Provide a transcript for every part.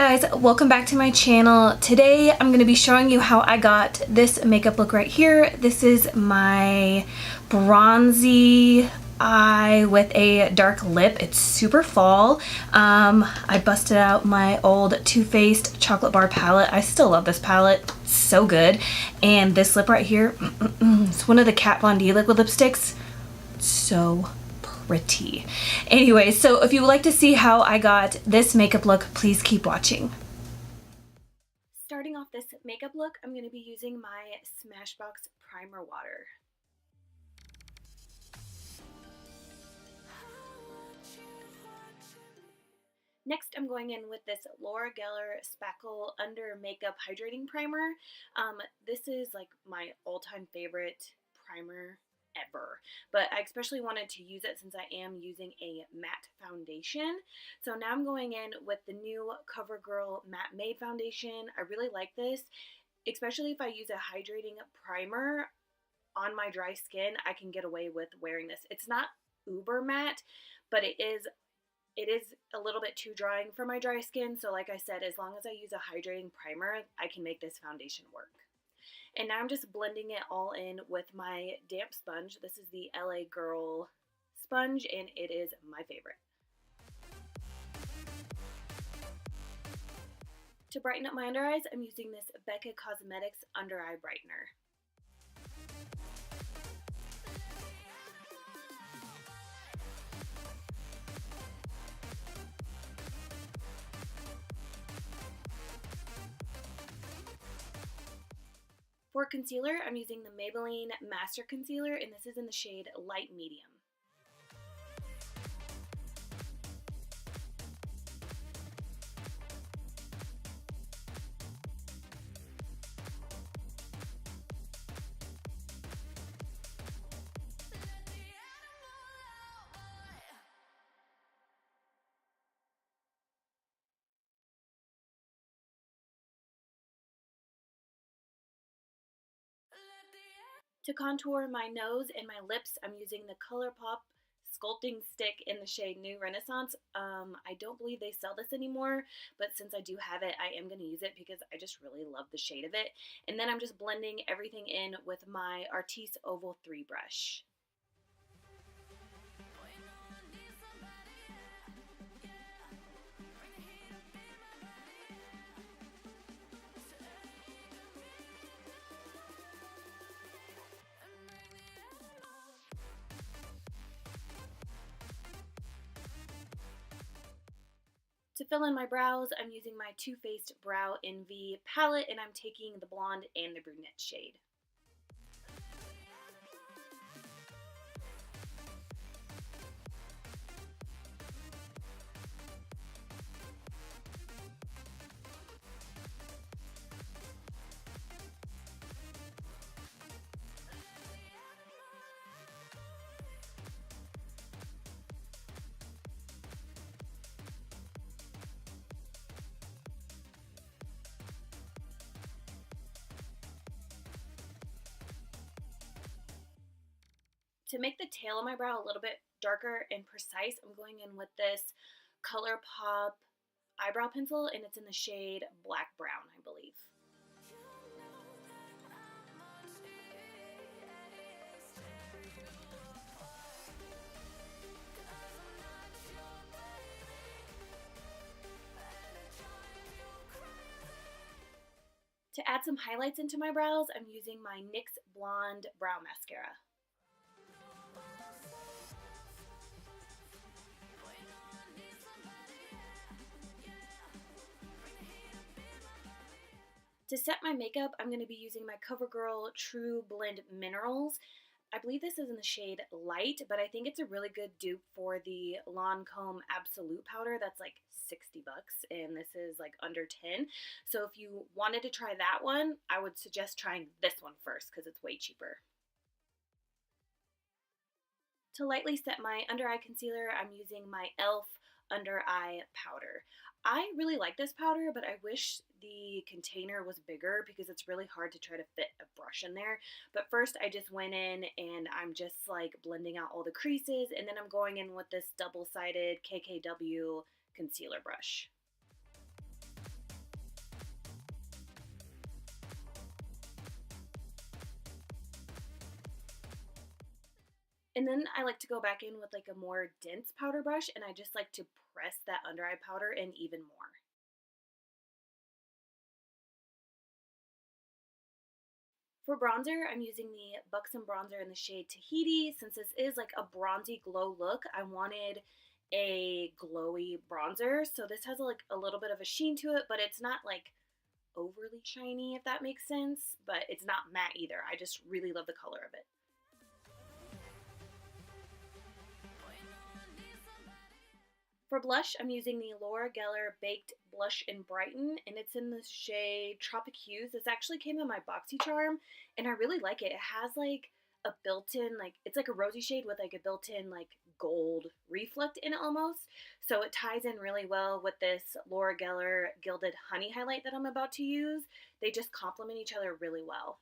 guys, welcome back to my channel. Today I'm going to be showing you how I got this makeup look right here. This is my bronzy eye with a dark lip. It's super fall. I busted out my old Too Faced chocolate bar palette. I still love this palette. It's so good. And this lip right here, it's one of the Kat Von D liquid lipsticks. So pretty. Anyway, so if you would like to see how I got this makeup look, please keep watching. Starting off this makeup look, I'm going to be using my Smashbox primer water. Next, I'm going in with this Laura Geller Spackle Under Makeup Hydrating Primer. This is like my all-time favorite primer ever, but I especially wanted to use it since I am using a matte foundation. So now I'm going in with the new Covergirl Matte Made Foundation. I really like this, especially if I use a hydrating primer on my dry skin. I can get away with wearing this. It's not uber matte, but it is a little bit too drying for my dry skin. So like I said, as long as I use a hydrating primer, I can make this foundation work. And now I'm just blending it all in with my damp sponge. This is the LA Girl sponge, and it is my favorite. To brighten up my under eyes, I'm using this Becca Cosmetics Under Eye Brightener. For concealer, I'm using the Maybelline Master Concealer, and this is in the shade Light Medium. To contour my nose and my lips, I'm using the Colourpop Sculpting Stick in the shade New Renaissance. I don't believe they sell this anymore, but since I do have it, I am going to use it because I just really love the shade of it. And then I'm just blending everything in with my Artis Oval 3 brush. To fill in my brows, I'm using my Too Faced Brow Envy palette, and I'm taking the blonde and the brunette shade. To make the tail of my brow a little bit darker and precise, I'm going in with this Colourpop eyebrow pencil, and it's in the shade Black Brown, I believe. To add some highlights into my brows, I'm using my NYX Blonde Brow Mascara. To set my makeup, I'm going to be using my CoverGirl TruBlend Minerals. I believe this is in the shade Light, but I think it's a really good dupe for the Lancome Absolute powder. That's like 60 bucks, and this is like under 10. So if you wanted to try that one, I would suggest trying this one first because it's way cheaper. To lightly set my under eye concealer, I'm using my e.l.f. Under Eye powder. I really like this powder, but I wish the container was bigger because it's really hard to try to fit a brush in there. But first I just went in and I'm just like blending out all the creases, and then I'm going in with this double-sided KKW concealer brush. And then I like to go back in with like a more dense powder brush, and I just like to press that under eye powder in even more. For bronzer, I'm using the Buxom bronzer in the shade Tahiti. Since this is like a bronzy glow look, I wanted a glowy bronzer. So this has like a little bit of a sheen to it, but it's not like overly shiny, if that makes sense. But it's not matte either. I just really love the color of it. For blush, I'm using the Laura Geller Baked Blush in Brighten, and it's in the shade Tropic Hues. This actually came in my Boxy Charm, and I really like it. It has like a built-in, like, it's like a rosy shade with like a built-in like gold reflect in it almost. So it ties in really well with this Laura Geller Gilded Honey highlight that I'm about to use. They just complement each other really well.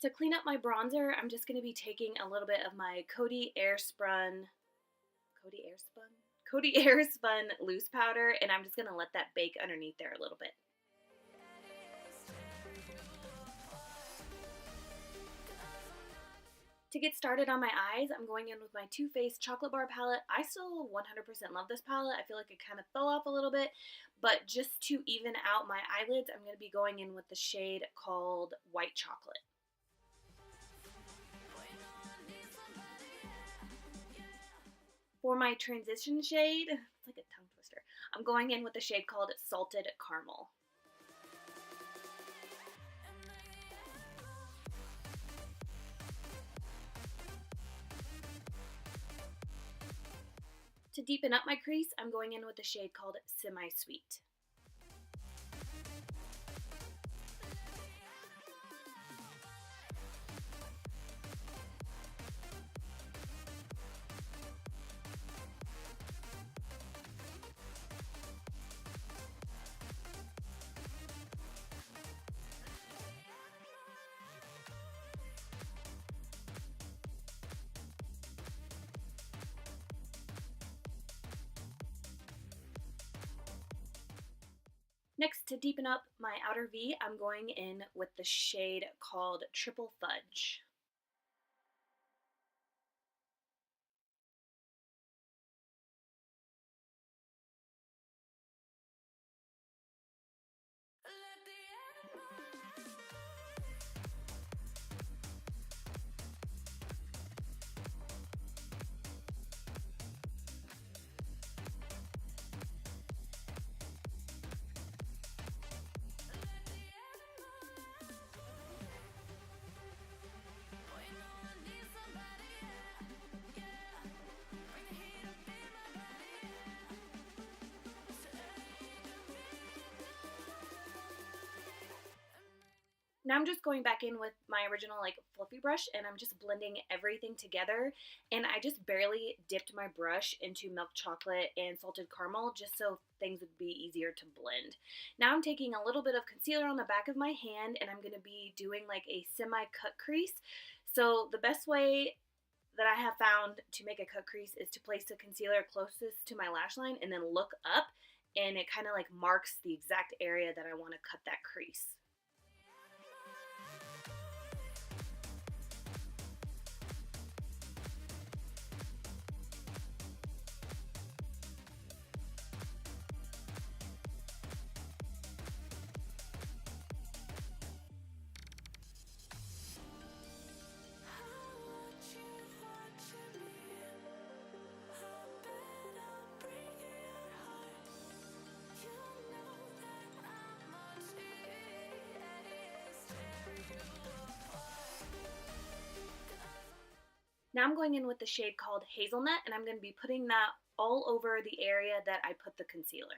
To clean up my bronzer, I'm just going to be taking a little bit of my Coty Airspun loose powder, and I'm just going to let that bake underneath there a little bit. To get started on my eyes, I'm going in with my Too Faced Chocolate Bar palette. I still 100% love this palette. I feel like it kind of fell off a little bit, but just to even out my eyelids, I'm going to be going in with the shade called White Chocolate. For my transition shade, it's like a tongue twister, I'm going in with the shade called Salted Caramel. To deepen up my crease, I'm going in with a shade called Semi-Sweet. Next, to deepen up my outer V, I'm going in with the shade called Triple Fudge. Now I'm just going back in with my original like fluffy brush, and I'm just blending everything together, and I just barely dipped my brush into milk chocolate and salted caramel just so things would be easier to blend. Now I'm taking a little bit of concealer on the back of my hand, and I'm going to be doing like a semi-cut crease. So the best way that I have found to make a cut crease is to place the concealer closest to my lash line and then look up, and it kind of like marks the exact area that I want to cut that crease. Now I'm going in with the shade called Hazelnut, and I'm going to be putting that all over the area that I put the concealer.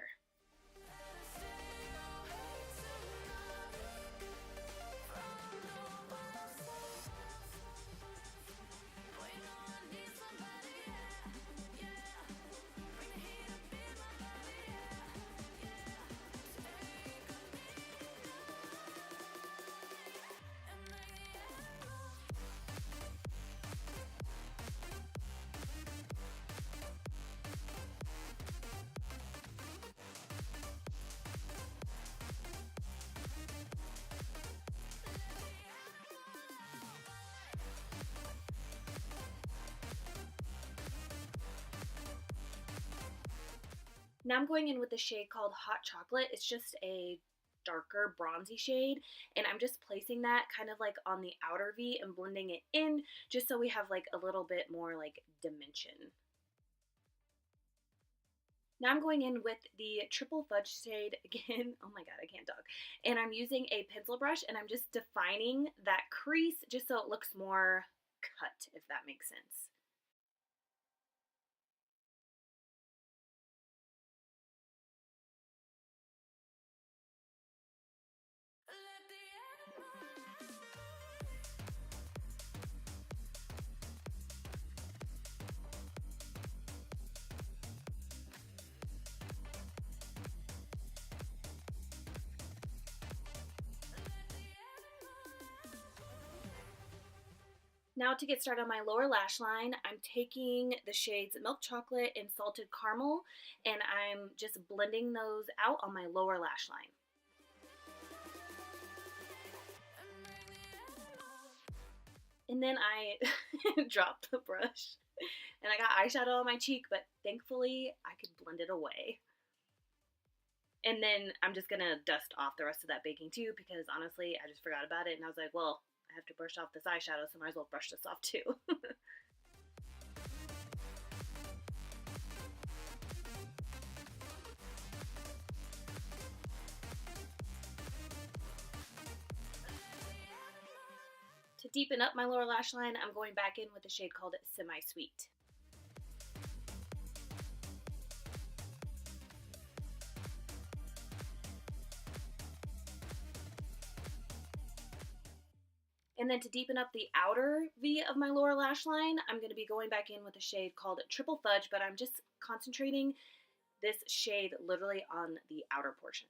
Now I'm going in with a shade called Hot Chocolate. It's just a darker bronzy shade, and I'm just placing that kind of like on the outer V and blending it in just so we have like a little bit more like dimension. Now I'm going in with the Triple Fudge shade again. Oh my god, I can't talk. And I'm using a pencil brush and I'm just defining that crease just so it looks more cut, if that makes sense. Now to get started on my lower lash line, I'm taking the shades Milk Chocolate and Salted Caramel, and I'm just blending those out on my lower lash line. And then I dropped the brush, and I got eyeshadow on my cheek, but thankfully I could blend it away. And then I'm just going to dust off the rest of that baking too, because honestly, I just forgot about it, and I was like, well, I have to brush off this eyeshadow, so I might as well brush this off too. To deepen up my lower lash line, I'm going back in with a shade called Semi Sweet. And then to deepen up the outer V of my lower lash line, I'm going to be going back in with a shade called Triple Fudge, but I'm just concentrating this shade literally on the outer portion.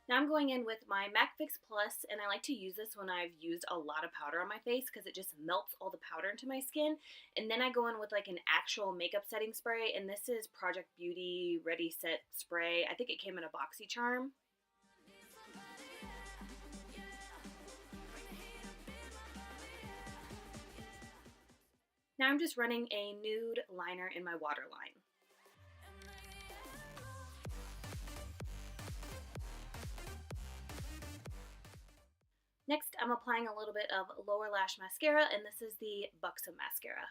Now I'm going in with my MAC Fix Plus, and I like to use this when I've used a lot of powder on my face because it just melts all the powder into my skin. And then I go in with like an actual makeup setting spray, and this is Project Beauty Ready Set Spray. I think it came in a Boxy Charm. Now I'm just running a nude liner in my waterline. Next, I'm applying a little bit of lower lash mascara, and this is the Buxom Mascara.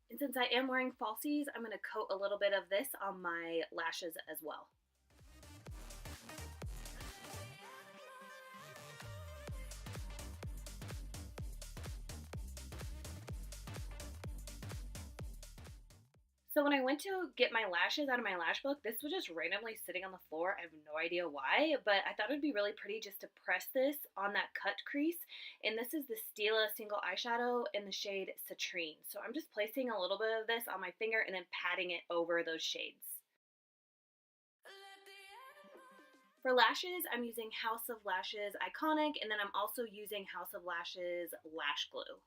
And since I am wearing falsies, I'm going to coat a little bit of this on my lashes as well. So when I went to get my lashes out of my lash book, this was just randomly sitting on the floor. I have no idea why, but I thought it'd be really pretty just to press this on that cut crease. And this is the Stila single eyeshadow in the shade Citrine. So I'm just placing a little bit of this on my finger and then patting it over those shades. For lashes, I'm using House of Lashes Iconic, and then I'm also using House of Lashes Lash Glue.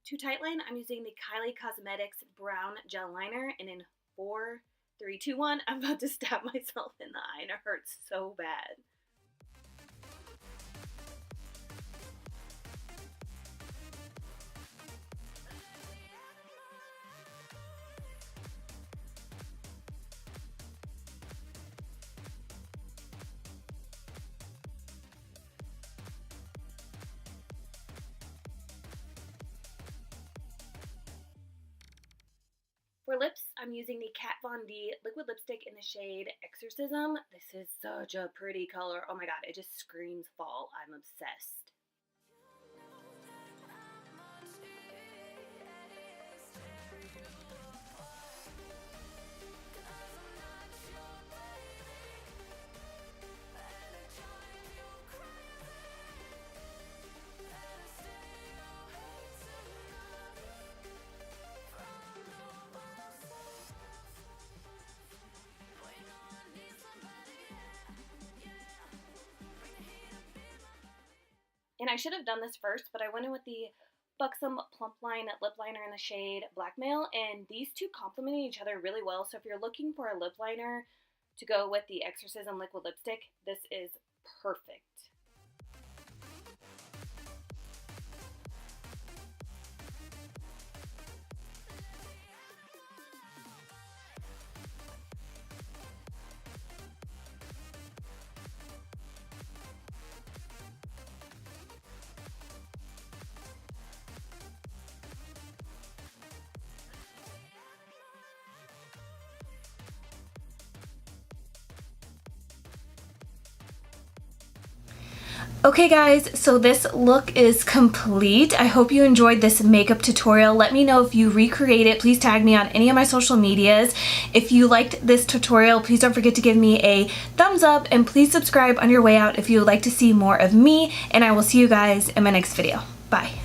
To tightline, I'm using the Kylie Cosmetics Brown Gel Liner, and in 4, 3, 2, 1, I'm about to stab myself in the eye, and it hurts so bad. For lips, I'm using the Kat Von D liquid lipstick in the shade Exorcism. This is such a pretty color. Oh my god, it just screams fall. I'm obsessed. And I should have done this first, but I went in with the Buxom Plumpline lip liner in the shade Blackmail, and these two complement each other really well. So if you're looking for a lip liner to go with the Exorcism liquid lipstick, this is perfect. Okay guys, so this look is complete. I hope you enjoyed this makeup tutorial. Let me know if you recreate it. Please tag me on any of my social medias. If you liked this tutorial, please don't forget to give me a thumbs up and please subscribe on your way out if you would like to see more of me, and I will see you guys in my next video. Bye.